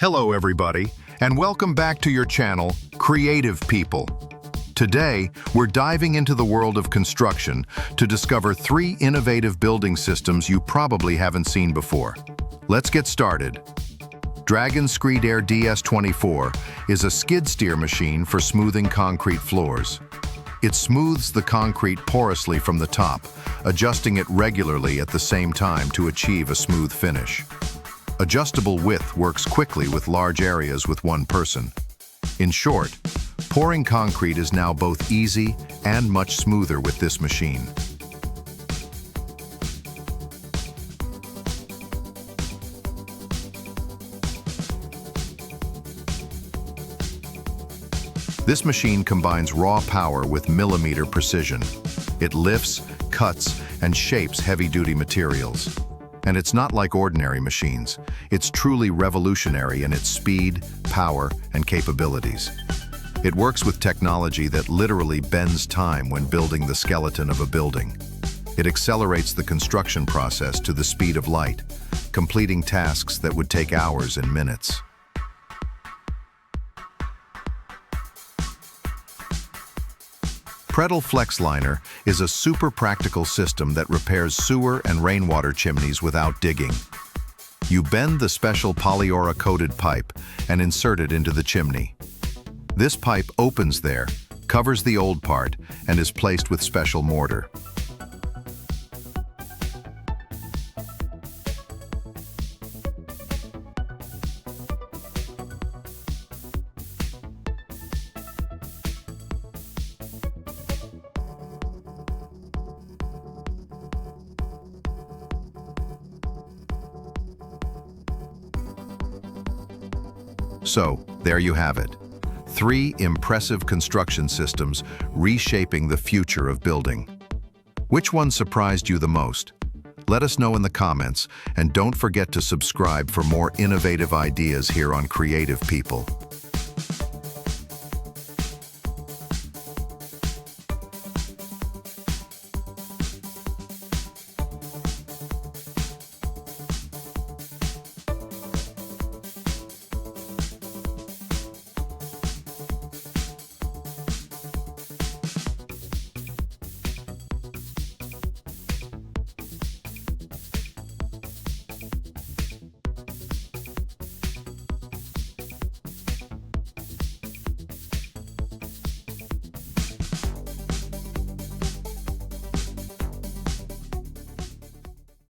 Hello everybody, and welcome back to your channel, Creative People. Today, we're diving into the world of construction to discover 3 innovative building systems you probably haven't seen before. Let's get started. Dragon Screedere DS24 is a skid steer machine for smoothing concrete floors. It smooths the concrete porously from the top, adjusting it regularly at the same time to achieve a smooth finish. Adjustable width works quickly with large areas with one person. In short, pouring concrete is now both easy and much smoother with this machine. This machine combines raw power with millimeter precision. It lifts, cuts, and shapes heavy-duty materials. And it's not like ordinary machines. It's truly revolutionary in its speed, power, and capabilities. It works with technology that literally bends time when building the skeleton of a building. It accelerates the construction process to the speed of light, completing tasks that would take hours in minutes. Pretle Flex Liner is a super practical system that repairs sewer and rainwater chimneys without digging. You bend the special polyora-coated pipe and insert it into the chimney. This pipe opens there, covers the old part, and is placed with special mortar. So, there you have it. 3 impressive construction systems reshaping the future of building. Which one surprised you the most? Let us know in the comments, and don't forget to subscribe for more innovative ideas here on Creative People.